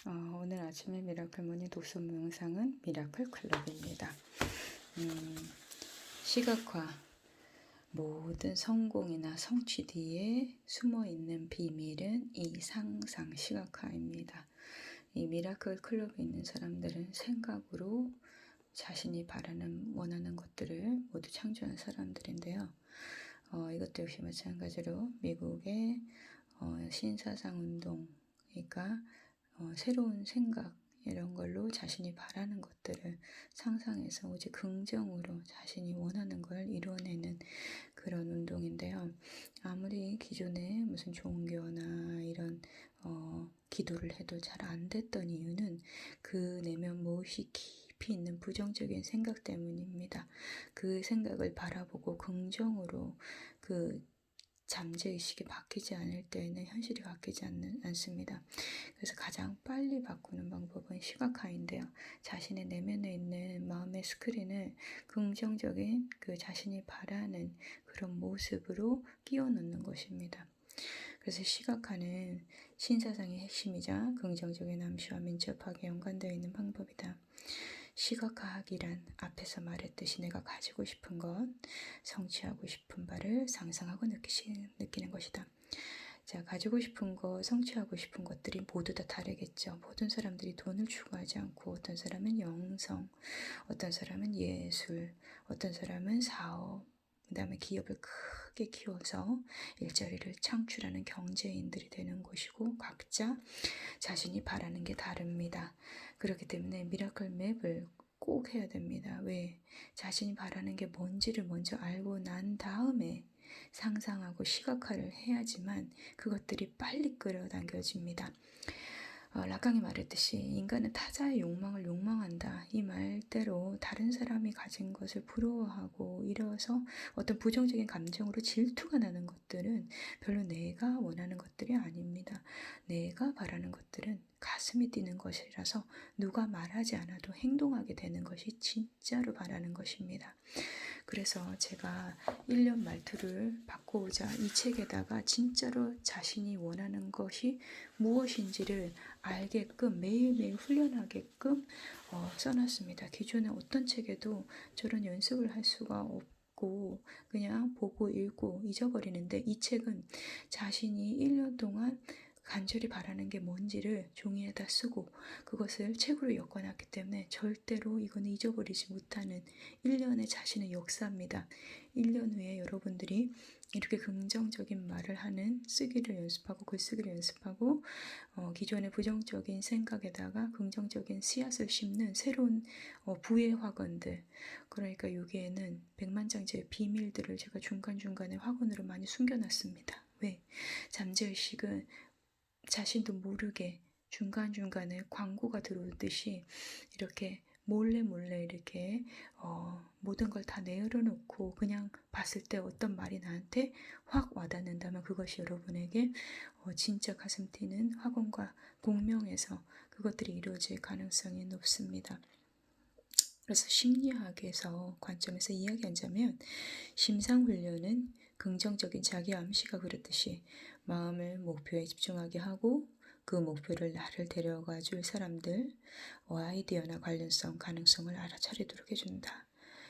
오늘 아침에 미라클 모닝 독서 명상은 미라클 클럽입니다. 시각화, 모든 성공이나 성취 뒤에 숨어있는 비밀은 이 상상 시각화입니다. 이 미라클 클럽에 있는 사람들은 생각으로 자신이 원하는 것들을 모두 창조한 사람들인데요. 이것도 역시 마찬가지로 미국의 신사상 운동, 그러니까 새로운 생각 이런 걸로 자신이 바라는 것들을 상상해서 오직 긍정으로 자신이 원하는 걸 이뤄내는 그런 운동인데요. 아무리 기존에 무슨 종교나 이런 기도를 해도 잘 안 됐던 이유는 그 내면 무엇이 깊이 있는 부정적인 생각 때문입니다. 그 생각을 바라보고 긍정으로 그 잠재의식이 바뀌지 않을 때에는 현실이 바뀌지 않습니다. 그래서 가장 빨리 바꾸는 방법은 시각화인데요. 자신의 내면에 있는 마음의 스크린을 긍정적인 그 자신이 바라는 그런 모습으로 끼워 넣는 것입니다. 그래서 시각화는 신사상의 핵심이자 긍정적인 암시와 민첩하게 연관되어 있는 방법이다. 시각화학이란 앞에서 말했듯이 내가 가지고 싶은 것, 성취하고 싶은 바를 상상하고 느끼는 것이다. 자, 가지고 싶은 것, 성취하고 싶은 것들이 모두 다 다르겠죠. 모든 사람들이 돈을 추구하지 않고 어떤 사람은 영성, 어떤 사람은 예술, 어떤 사람은 사업, 그 다음에 기업을 크게 키워서 일자리를 창출하는 경제인들이 되는 것이고 각자 자신이 바라는 게 다릅니다. 그렇기 때문에 미라클 맵을 꼭 해야 됩니다. 왜? 자신이 바라는 게 뭔지를 먼저 알고 난 다음에 상상하고 시각화를 해야지만 그것들이 빨리 끌어당겨집니다. 라강이 말했듯이 인간은 타자의 욕망을 욕망한다. 이 말대로 다른 사람이 가진 것을 부러워하고 이래서 어떤 부정적인 감정으로 질투가 나는 것들은 별로 내가 원하는 것들이 아닙니다. 내가 바라는 것들은 가슴이 뛰는 것이라서 누가 말하지 않아도 행동하게 되는 것이 진짜로 바라는 것입니다. 그래서 제가 1년 말투를 바꾸고자 이 책에다가 진짜로 자신이 원하는 것이 무엇인지를 알게끔 매일매일 훈련하게끔 써놨습니다. 기존에 어떤 책에도 저런 연습을 할 수가 없고 그냥 보고 읽고 잊어버리는데 이 책은 자신이 1년 동안 간절히 바라는 게 뭔지를 종이에다 쓰고 그것을 책으로 엮어놨기 때문에 절대로 이거는 잊어버리지 못하는 1년의 자신의 역사입니다. 1년 후에 여러분들이 이렇게 긍정적인 말을 하는 쓰기를 연습하고 글쓰기를 연습하고 기존의 부정적인 생각에다가 긍정적인 씨앗을 심는 새로운 부의 학원들, 그러니까 여기에는 백만장자의 비밀들을 제가 중간중간에 학원으로 많이 숨겨놨습니다. 왜? 잠재의식은 자신도 모르게 중간중간에 광고가 들어오듯이 이렇게 몰래 이렇게 모든 걸 다 내려놓고 그냥 봤을 때 어떤 말이 나한테 확 와닿는다면 그것이 여러분에게 진짜 가슴 뛰는 학원과 공명해서 그것들이 이루어질 가능성이 높습니다. 그래서 심리학에서 관점에서 이야기하자면 심상훈련은 긍정적인 자기 암시가 그렇듯이 마음을 목표에 집중하게 하고 그 목표를 나를 데려가 줄 사람들, 아이디어나 관련성, 가능성을 알아차리도록 해준다.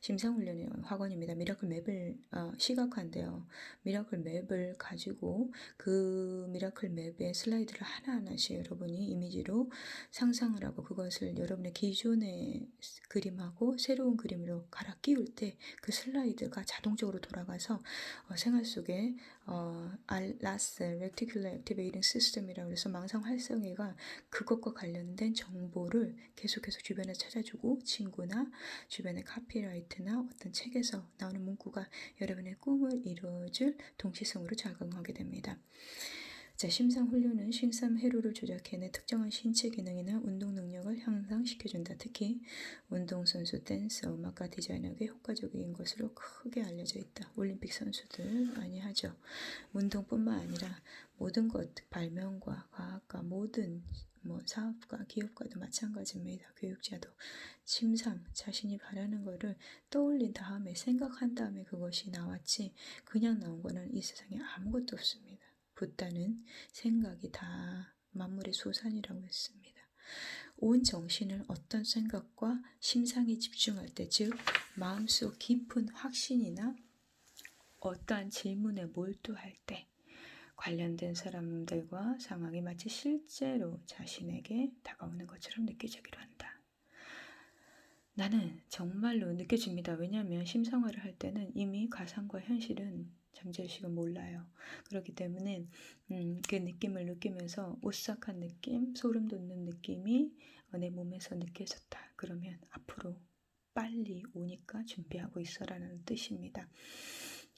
심상훈련의 학원입니다. 미라클 맵을 시각화인데요. 미라클 맵을 가지고 그 미라클 맵의 슬라이드를 하나하나씩 여러분이 이미지로 상상을 하고 그것을 여러분의 기존의 그림하고 새로운 그림으로 갈아 끼울 때 그 슬라이드가 자동적으로 돌아가서 생활 속에 RAS, Reticular Activating System이라고 해서 망상 활성회가 그것과 관련된 정보를 계속해서 주변에 찾아주고 친구나 주변의 카피라이트나 어떤 책에서 나오는 문구가 여러분의 꿈을 이루어줄 동시성으로 작용하게 됩니다. 자, 심상훈련은 신삼회로를 조작해내 특정한 신체 기능이나 운동 능력을 향상시켜준다. 특히 운동선수, 댄서, 음악가, 디자이너에게 효과적인 것으로 크게 알려져 있다. 올림픽 선수들 많이 하죠. 운동뿐만 아니라 모든 것, 발명과 과학과 모든 사업가, 기업가도 마찬가지입니다. 교육자도 침상, 자신이 바라는 거를 떠올린 다음에 생각한 다음에 그것이 나왔지 그냥 나온 거는 이 세상에 아무것도 없습니다. 붓다는 생각이 다 만물의 소산이라고 했습니다. 온 정신을 어떤 생각과 심상에 집중할 때, 즉 마음속 깊은 확신이나 어떠한 질문에 몰두할 때 관련된 사람들과 상황이 마치 실제로 자신에게 다가오는 것처럼 느껴지기로 한다. 나는 정말로 느껴집니다. 왜냐하면 심상화를 할 때는 이미 가상과 현실은 잠재의식은 몰라요. 그렇기 때문에 그 느낌을 느끼면서 오싹한 느낌, 소름 돋는 느낌이 내 몸에서 느껴졌다. 그러면 앞으로 빨리 오니까 준비하고 있어라는 뜻입니다.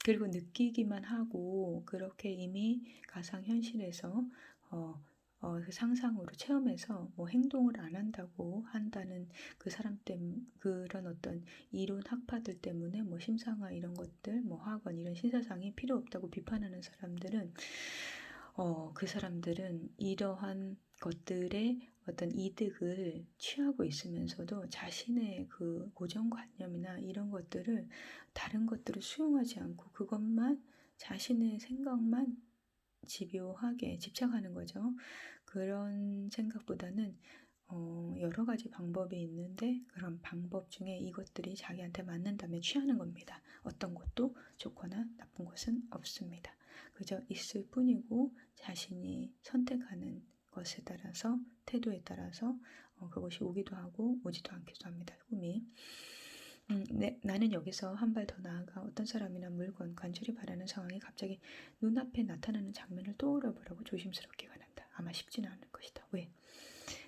그리고 느끼기만 하고 그렇게 이미 가상현실에서 그 상상으로 체험해서 뭐 행동을 안 한다고 한다는 그 사람 때문에 그런 어떤 이론 학파들 때문에 뭐 심상화 이런 것들 뭐 학원 이런 신사상이 필요 없다고 비판하는 사람들은 그 사람들은 이러한 것들의 어떤 이득을 취하고 있으면서도 자신의 그 고정관념이나 이런 것들을 다른 것들을 수용하지 않고 그것만 자신의 생각만 집요하게 집착하는 거죠. 그런 생각보다는 여러 가지 방법이 있는데 그런 방법 중에 이것들이 자기한테 맞는다면 취하는 겁니다. 어떤 것도 좋거나 나쁜 것은 없습니다. 그저 있을 뿐이고 자신이 선택하는 것에 따라서 태도에 따라서 그것이 오기도 하고 오지도 않기도 합니다. 꿈이. 나는 여기서 한 발 더 나아가 어떤 사람이나 물건, 간절히 바라는 상황이 갑자기 눈앞에 나타나는 장면을 떠올려 보라고 조심스럽게 권한다. 아마 쉽지는 않을 것이다. 왜?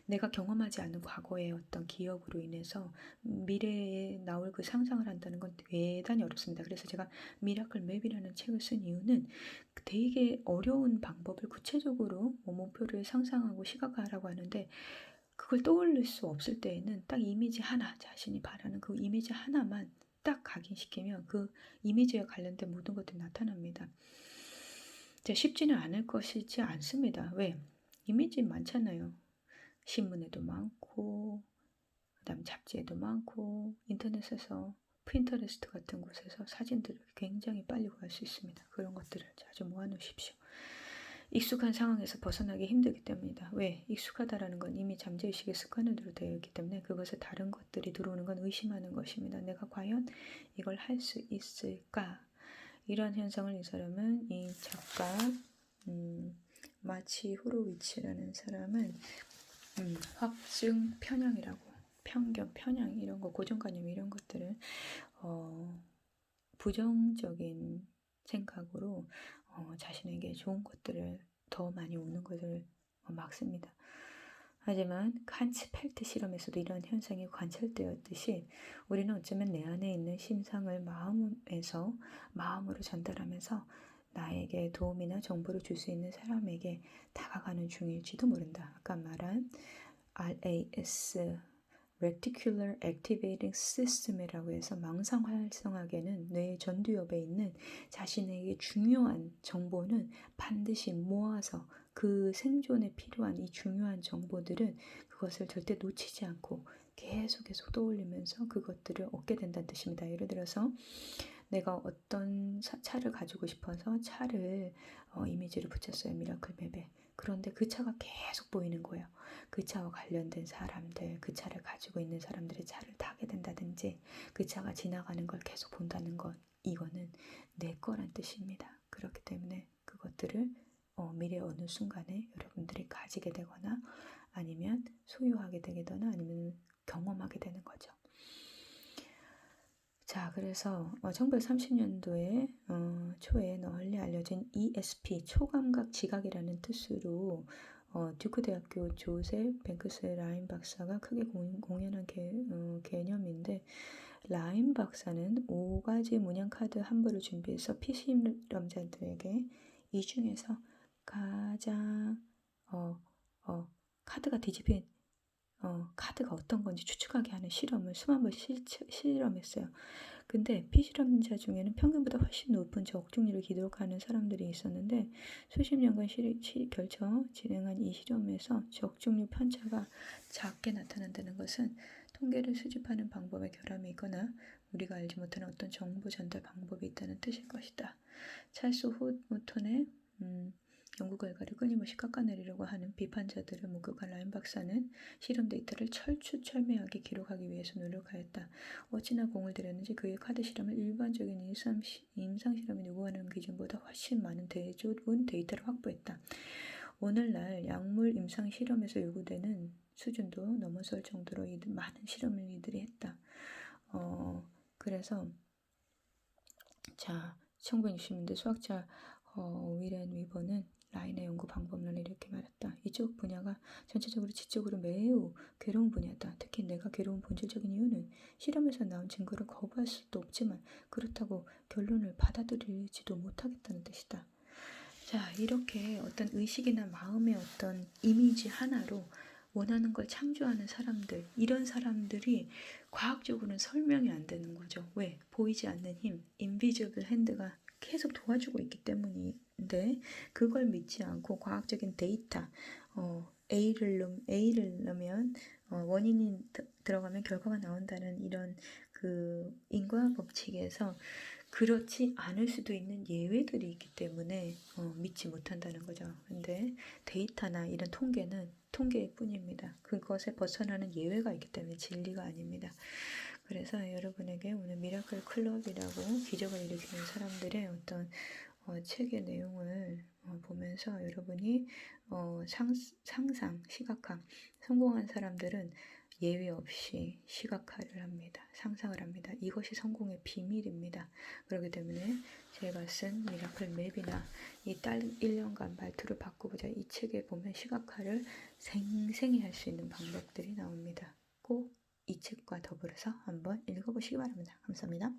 내가 경험하지 않은 과거의 어떤 기억으로 인해서 미래에 나올 그 상상을 한다는 건 대단히 어렵습니다. 그래서 제가 미라클 맵이라는 책을 쓴 이유는 되게 어려운 방법을 구체적으로 목표를 상상하고 시각화하라고 하는데 그걸 떠올릴 수 없을 때에는 딱 이미지 하나, 자신이 바라는 그 이미지 하나만 딱 각인시키면 그 이미지에 관련된 모든 것들이 나타납니다. 쉽지는 않을 것이지 않습니다. 왜? 이미지 많잖아요. 신문에도 많고 그다음 잡지에도 많고 인터넷에서 핀터레스트 같은 곳에서 사진들을 굉장히 빨리 구할 수 있습니다. 그런 것들을 자주 모아놓으십시오. 익숙한 상황에서 벗어나기 힘들기 때문이다. 왜? 익숙하다라는 건 이미 잠재의식의 습관으로 되어 있기 때문에 그것에 다른 것들이 들어오는 건 의심하는 것입니다. 내가 과연 이걸 할 수 있을까? 이런 현상을 이 사람은 이 작가 마치 호로위츠라는 사람은 확증 편향이라고 편견 편향 이런 거 고정관념 이런 것들을 부정적인 생각으로 자신에게 좋은 것들을 더 많이 오는 것을 막습니다. 하지만 칸츠 펠트 실험에서도 이런 현상이 관찰되었듯이 우리는 어쩌면 내 안에 있는 심상을 마음에서 마음으로 전달하면서 나에게 도움이나 정보를 줄 수 있는 사람에게 다가가는 중일지도 모른다. 아까 말한 RAS Reticular Activating System이라고 해서 망상 활성화계는 뇌의 전두엽에 있는 자신에게 중요한 정보는 반드시 모아서 그 생존에 필요한 이 중요한 정보들은 그것을 절대 놓치지 않고 계속 떠올리면서 그것들을 얻게 된다는 뜻입니다. 예를 들어서 내가 어떤 차를 가지고 싶어서 차를 이미지를 붙였어요. 미라클 맵에. 그런데 그 차가 계속 보이는 거예요. 그 차와 관련된 사람들, 그 차를 가지고 있는 사람들의 차를 타게 된다든지 그 차가 지나가는 걸 계속 본다는 것, 이거는 내 거란 뜻입니다. 그렇기 때문에 그것들을 미래 어느 순간에 여러분들이 가지게 되거나 아니면 소유하게 되거나 아니면 경험하게 되는 거죠. 자, 그래서 1930년도에 초에 널리 알려진 ESP, 초감각 지각이라는 뜻으로 듀크 대학교 조셉 뱅크스 라인 박사가 크게 공연한 개념인데 라인 박사는 5가지 문양 카드 한 부를 준비해서 피실험자들에게 이 중에서 가장 카드가 뒤집힌 카드가 어떤 건지 추측하게 하는 실험을 수만 번 실험했어요. 근데 피실험자 중에는 평균보다 훨씬 높은 적중률을 기록하는 사람들이 있었는데 수십 년간 걸쳐 진행한 이 실험에서 적중률 편차가 작게 나타난다는 것은 통계를 수집하는 방법의 결함이 있거나 우리가 알지 못하는 어떤 정보 전달 방법이 있다는 뜻일 것이다. 찰스 호톤의 연구 결과를 끊임없이 깎아내리려고 하는 비판자들을 목격한 라인 박사는 실험 데이터를 철두철미하게 기록하기 위해서 노력하였다. 어찌나 공을 들였는지 그의 카드 실험은 일반적인 임상 실험이 요구하는 기준보다 훨씬 많은 대조본 데이터를 확보했다. 오늘날 약물 임상 실험에서 요구되는 수준도 넘어설 정도로 많은 실험을 이들이 했다. 그래서 자, 1960년대 수학자 위렌 위버는 라인의 연구 방법론을 이렇게 말했다. 이쪽 분야가 전체적으로 지적으로 매우 괴로운 분야다. 특히 내가 괴로운 본질적인 이유는 실험에서 나온 증거를 거부할 수도 없지만 그렇다고 결론을 받아들이지도 못하겠다는 뜻이다. 자, 이렇게 어떤 의식이나 마음의 어떤 이미지 하나로 원하는 걸 창조하는 사람들, 이런 사람들이 과학적으로는 설명이 안 되는 거죠. 왜? 보이지 않는 힘, 인비저블 핸드가 계속 도와주고 있기 때문인데 그걸 믿지 않고 과학적인 데이터, A를 넣으면 원인이 들어가면 결과가 나온다는 이런 그 인과 법칙에서 그렇지 않을 수도 있는 예외들이 있기 때문에 믿지 못한다는 거죠. 근데 데이터나 이런 통계는 통계일 뿐입니다. 그것에 벗어나는 예외가 있기 때문에 진리가 아닙니다. 그래서 여러분에게 오늘 미라클 클럽이라고 기적을 일으키는 사람들의 어떤 책의 내용을 보면서 여러분이 상상, 시각화, 성공한 사람들은 예외 없이 시각화를 합니다. 상상을 합니다. 이것이 성공의 비밀입니다. 그렇기 때문에 제가 쓴 미라클 맵이나 이 딸 1년간 말투를 바꿔보자 이 책에 보면 시각화를 생생히 할 수 있는 방법들이 나옵니다. 꼭 이 책과 더불어서 한번 읽어보시기 바랍니다. 감사합니다.